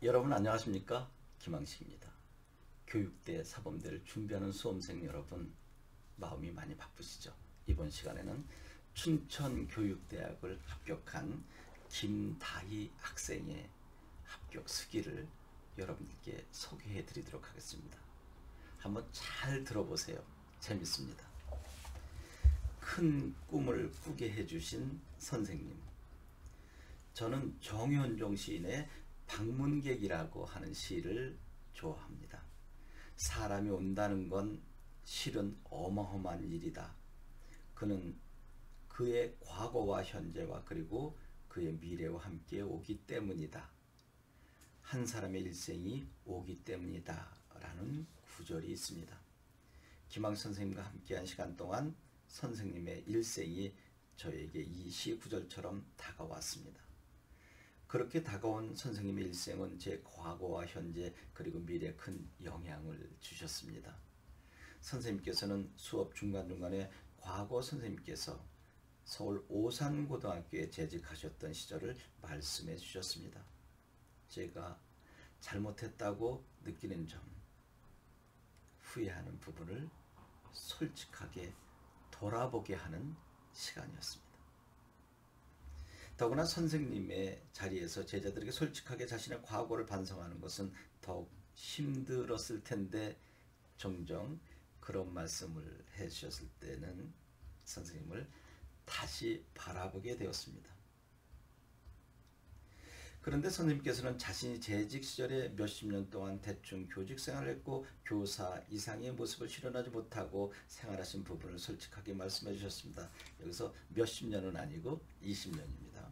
여러분 안녕하십니까? 김항식입니다. 교육대 사범대를 준비하는 수험생 여러분, 마음이 많이 바쁘시죠? 이번 시간에는 춘천교육대학을 합격한 김다희 학생의 합격 수기를 여러분들께 소개해 드리도록 하겠습니다. 한번 잘 들어보세요. 재밌습니다. 큰 꿈을 꾸게 해주신 선생님, 저는 정현종 시인의 방문객이라고 하는 시를 좋아합니다. 사람이 온다는 건 실은 어마어마한 일이다. 그는 그의 과거와 현재와 그리고 그의 미래와 함께 오기 때문이다. 한 사람의 일생이 오기 때문이다 라는 구절이 있습니다. 김항 선생님과 함께한 시간 동안 선생님의 일생이 저에게 이 시 구절처럼 다가왔습니다. 그렇게 다가온 선생님의 일생은 제 과거와 현재 그리고 미래에 큰 영향을 주셨습니다. 선생님께서는 수업 중간중간에 과거 선생님께서 서울 오산고등학교에 재직하셨던 시절을 말씀해 주셨습니다. 제가 잘못했다고 느끼는 점, 후회하는 부분을 솔직하게 돌아보게 하는 시간이었습니다. 더구나 선생님의 자리에서 제자들에게 솔직하게 자신의 과거를 반성하는 것은 더욱 힘들었을 텐데 종종 그런 말씀을 해주셨을 때는 선생님을 다시 바라보게 되었습니다. 그런데 선생님께서는 자신이 재직 시절에 몇십 년 동안 대충 교직 생활을 했고 교사 이상의 모습을 실현하지 못하고 생활하신 부분을 솔직하게 말씀해 주셨습니다. 여기서 몇십 년은 아니고 20년입니다.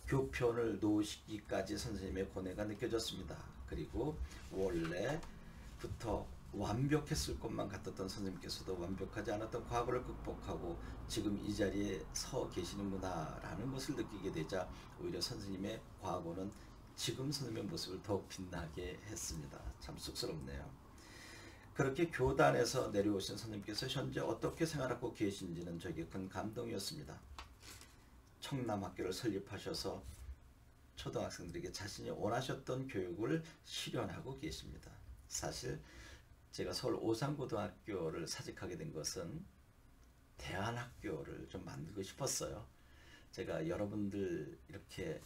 교편을 놓으시기까지 선생님의 고뇌가 느껴졌습니다. 그리고 원래부터 완벽했을 것만 같았던 선생님께서도 완벽하지 않았던 과거를 극복하고 지금 이 자리에 서 계시는구나 라는 것을 느끼게 되자 오히려 선생님의 과거는 지금 선생님의 모습을 더욱 빛나게 했습니다. 참 쑥스럽네요. 그렇게 교단에서 내려오신 선생님께서 현재 어떻게 생활하고 계신지는 저에게 큰 감동이었습니다. 청남학교를 설립하셔서 초등학생들에게 자신이 원하셨던 교육을 실현하고 계십니다. 사실 제가 서울 오산고등학교를 사직하게 된 것은 대안학교를 좀 만들고 싶었어요. 제가 여러분들 이렇게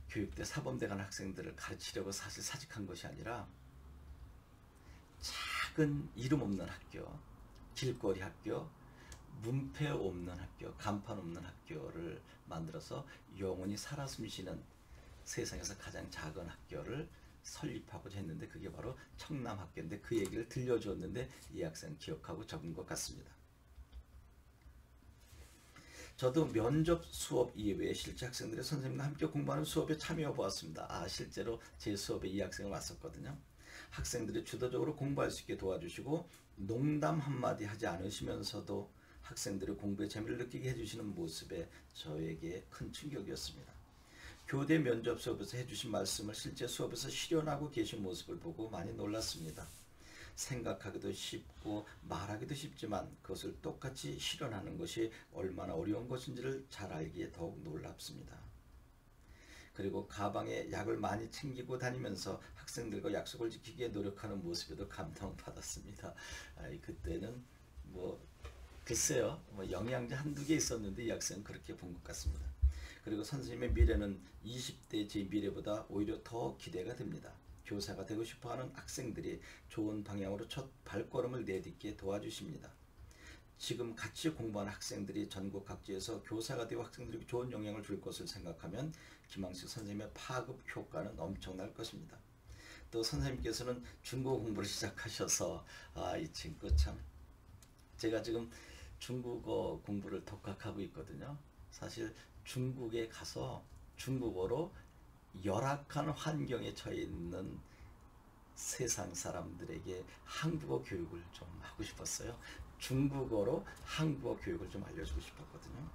교육대 사범대 간 학생들을 가르치려고 사실 사직한 것이 아니라 작은 이름 없는 학교, 길거리 학교, 문패 없는 학교, 간판 없는 학교를 만들어서 영원히 살아 숨쉬는 세상에서 가장 작은 학교를 설립하고자 했는데 그게 바로 청남학교인데 그 얘기를 들려주었는데 이 학생 기억하고 적은 것 같습니다. 저도 면접 수업 이외에 실제 학생들의 선생님과 함께 공부하는 수업에 참여해 보았습니다. 실제로 제 수업에 이 학생이 왔었거든요. 학생들이 주도적으로 공부할 수 있게 도와주시고 농담 한마디 하지 않으시면서도 학생들의 공부에 재미를 느끼게 해주시는 모습에 저에게 큰 충격이었습니다. 교대 면접 수업에서 해주신 말씀을 실제 수업에서 실현하고 계신 모습을 보고 많이 놀랐습니다. 생각하기도 쉽고 말하기도 쉽지만 그것을 똑같이 실현하는 것이 얼마나 어려운 것인지를 잘 알기에 더욱 놀랍습니다. 그리고 가방에 약을 많이 챙기고 다니면서 학생들과 약속을 지키기에 노력하는 모습에도 감동받았습니다. 그때는 글쎄요, 영양제 한두 개 있었는데 이 학생은 그렇게 본 것 같습니다. 그리고 선생님의 미래는 20대 제 미래보다 오히려 더 기대가 됩니다. 교사가 되고 싶어하는 학생들이 좋은 방향으로 첫 발걸음을 내딛게 도와주십니다. 지금 같이 공부하는 학생들이 전국 각지에서 교사가 되어 학생들에게 좋은 영향을 줄 것을 생각하면 김항식 선생님의 파급 효과는 엄청날 것입니다. 또 선생님께서는 중국어 공부를 시작하셔서 이 친구 참, 제가 지금 중국어 공부를 독학하고 있거든요. 사실 중국에 가서 중국어로 열악한 환경에 처해 있는 세상 사람들에게 한국어 교육을 좀 하고 싶었어요. 중국어로 한국어 교육을 좀 알려주고 싶었거든요.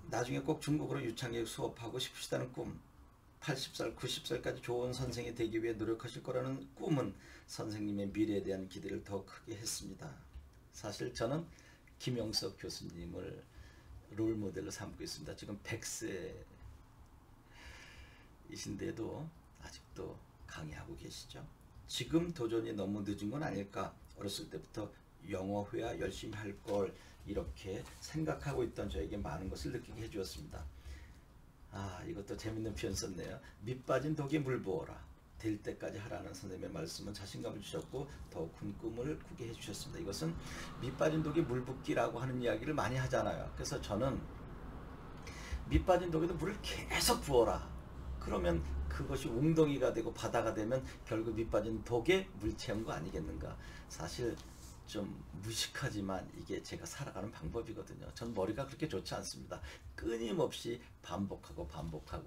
나중에 꼭 중국어로 유창하게 수업하고 싶으시다는 꿈, 80살, 90살까지 좋은 선생이 되기 위해 노력하실 거라는 꿈은 선생님의 미래에 대한 기대를 더 크게 했습니다. 사실 저는 김영석 교수님을 롤 모델로 삼고 있습니다. 지금 100세이신데도 아직도 강의하고 계시죠. 지금 도전이 너무 늦은 건 아닐까? 어렸을 때부터 영어 회화 열심히 할 걸 이렇게 생각하고 있던 저에게 많은 것을 느끼게 해주었습니다. 이것도 재밌는 표현 썼네요. 밑 빠진 독에 물 부어라. 될 때까지 하라는 선생님의 말씀은 자신감을 주셨고 더욱 큰 꿈을 꾸게 해주셨습니다. 이것은 밑 빠진 독에 물 붓기라고 하는 이야기를 많이 하잖아요. 그래서 저는 밑 빠진 독에도 물을 계속 부어라. 그러면 그것이 웅덩이가 되고 바다가 되면 결국 밑 빠진 독에 물 채운 거 아니겠는가. 사실 좀 무식하지만 이게 제가 살아가는 방법이거든요. 전 머리가 그렇게 좋지 않습니다. 끊임없이 반복하고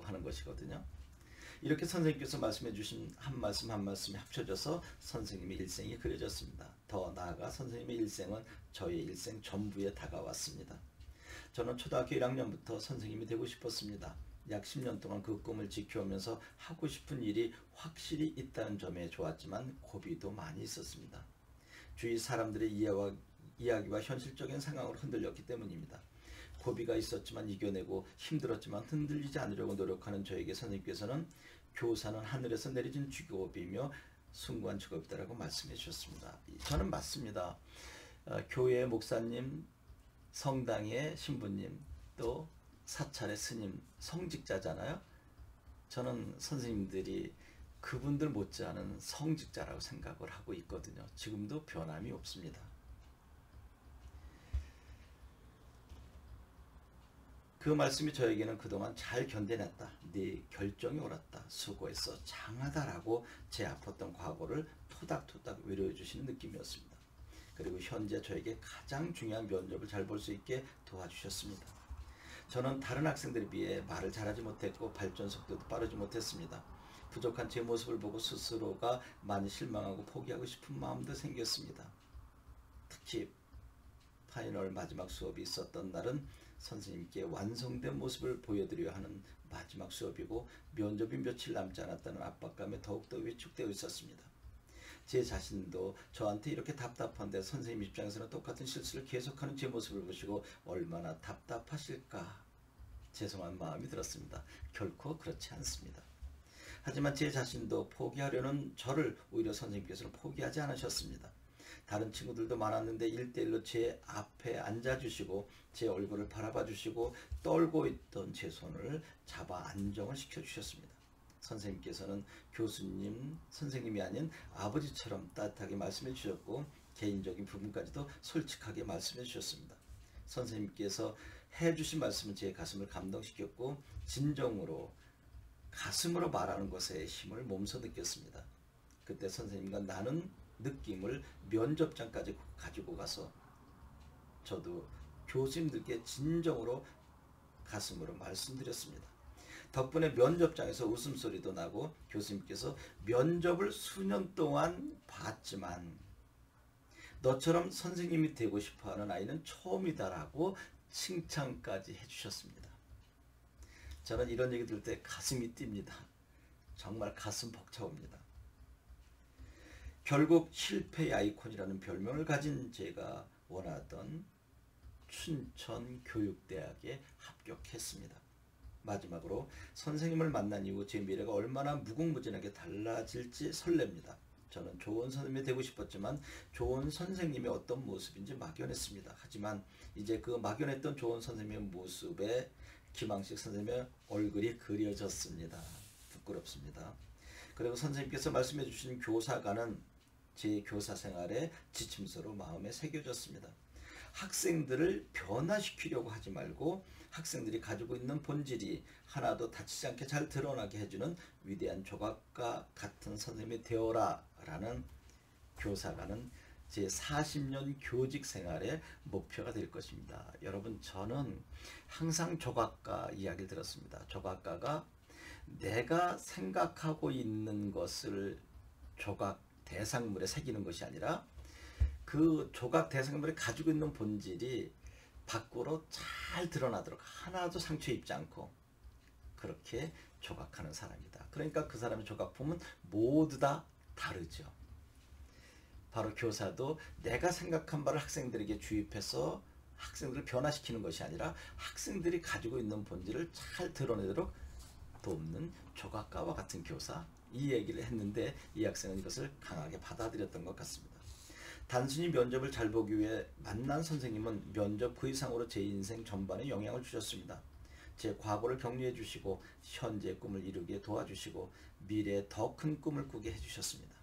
하는 것이거든요. 이렇게 선생님께서 말씀해 주신 한 말씀 한 말씀이 합쳐져서 선생님의 일생이 그려졌습니다. 더 나아가 선생님의 일생은 저의 일생 전부에 다가왔습니다. 저는 초등학교 1학년부터 선생님이 되고 싶었습니다. 약 10년 동안 그 꿈을 지켜오면서 하고 싶은 일이 확실히 있다는 점에 좋았지만 고비도 많이 있었습니다. 주위 사람들의 이야기와 현실적인 상황으로 흔들렸기 때문입니다. 고비가 있었지만 이겨내고 힘들었지만 흔들리지 않으려고 노력하는 저에게 선생님께서는 교사는 하늘에서 내려진 직업이며 숭고한 직업이다라고 말씀해 주셨습니다. 저는 맞습니다. 교회의 목사님, 성당의 신부님, 또 사찰의 스님, 성직자잖아요. 저는 선생님들이 그분들 못지않은 성직자라고 생각을 하고 있거든요. 지금도 변함이 없습니다. 그 말씀이 저에게는 그동안 잘 견뎌냈다. 네 결정이 옳았다. 수고했어. 장하다라고 제 아팠던 과거를 토닥토닥 위로해 주시는 느낌이었습니다. 그리고 현재 저에게 가장 중요한 면접을 잘 볼 수 있게 도와주셨습니다. 저는 다른 학생들에 비해 말을 잘하지 못했고 발전 속도도 빠르지 못했습니다. 부족한 제 모습을 보고 스스로가 많이 실망하고 포기하고 싶은 마음도 생겼습니다. 특히 파이널 마지막 수업이 있었던 날은 선생님께 완성된 모습을 보여드려야 하는 마지막 수업이고 면접이 며칠 남지 않았다는 압박감에 더욱더 위축되어 있었습니다. 제 자신도 저한테 이렇게 답답한데 선생님 입장에서는 똑같은 실수를 계속하는 제 모습을 보시고 얼마나 답답하실까 죄송한 마음이 들었습니다. 결코 그렇지 않습니다. 하지만 제 자신도 포기하려는 저를 오히려 선생님께서는 포기하지 않으셨습니다. 다른 친구들도 많았는데 1대1로 제 앞에 앉아주시고 제 얼굴을 바라봐 주시고 떨고 있던 제 손을 잡아 안정을 시켜주셨습니다. 선생님께서는 교수님, 선생님이 아닌 아버지처럼 따뜻하게 말씀해 주셨고 개인적인 부분까지도 솔직하게 말씀해 주셨습니다. 선생님께서 해주신 말씀은 제 가슴을 감동시켰고 진정으로 가슴으로 말하는 것에 힘을 몸소 느꼈습니다. 그때 선생님과 나눈 느낌을 면접장까지 가지고 가서 저도 교수님들께 진정으로 가슴으로 말씀드렸습니다. 덕분에 면접장에서 웃음소리도 나고 교수님께서 면접을 수년 동안 봤지만 너처럼 선생님이 되고 싶어하는 아이는 처음이다라고 칭찬까지 해주셨습니다. 저는 이런 얘기 들을 때 가슴이 뜁니다. 정말 가슴 벅차옵니다. 결국 실패의 아이콘이라는 별명을 가진 제가 원하던 춘천교육대학에 합격했습니다. 마지막으로 선생님을 만난 이후 제 미래가 얼마나 무궁무진하게 달라질지 설렙니다. 저는 좋은 선생님이 되고 싶었지만 좋은 선생님이 어떤 모습인지 막연했습니다. 하지만 이제 그 막연했던 좋은 선생님의 모습에 김항식 선생님의 얼굴이 그려졌습니다. 부끄럽습니다. 그리고 선생님께서 말씀해 주신 교사관은 제 교사 생활의 지침서로 마음에 새겨졌습니다. 학생들을 변화시키려고 하지 말고 학생들이 가지고 있는 본질이 하나도 다치지 않게 잘 드러나게 해주는 위대한 조각가 같은 선생님이 되어라 라는 교사관은 제 40년 교직 생활의 목표가 될 것입니다. 여러분, 저는 항상 조각가 이야기를 들었습니다. 조각가가 내가 생각하고 있는 것을 조각 대상물에 새기는 것이 아니라 그 조각 대상물이 가지고 있는 본질이 밖으로 잘 드러나도록 하나도 상처 입지 않고 그렇게 조각하는 사람이다. 그러니까 그 사람의 조각품은 모두 다 다르죠. 바로 교사도 내가 생각한 바를 학생들에게 주입해서 학생들을 변화시키는 것이 아니라 학생들이 가지고 있는 본질을 잘 드러내도록 돕는 조각가와 같은 교사, 이 얘기를 했는데 이 학생은 이것을 강하게 받아들였던 것 같습니다. 단순히 면접을 잘 보기 위해 만난 선생님은 면접 그 이상으로 제 인생 전반에 영향을 주셨습니다. 제 과거를 격려해 주시고 현재의 꿈을 이루게 도와주시고 미래에 더 큰 꿈을 꾸게 해주셨습니다.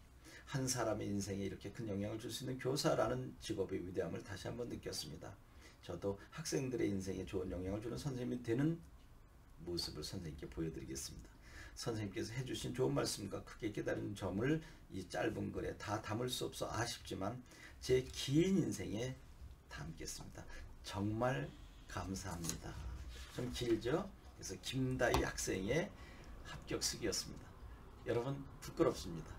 한 사람의 인생에 이렇게 큰 영향을 줄 수 있는 교사라는 직업의 위대함을 다시 한번 느꼈습니다. 저도 학생들의 인생에 좋은 영향을 주는 선생님이 되는 모습을 선생님께 보여드리겠습니다. 선생님께서 해주신 좋은 말씀과 크게 깨달은 점을 이 짧은 글에 다 담을 수 없어 아쉽지만 제 긴 인생에 담겠습니다. 정말 감사합니다. 좀 길죠? 그래서 김다희 학생의 합격수기였습니다. 여러분 부끄럽습니다.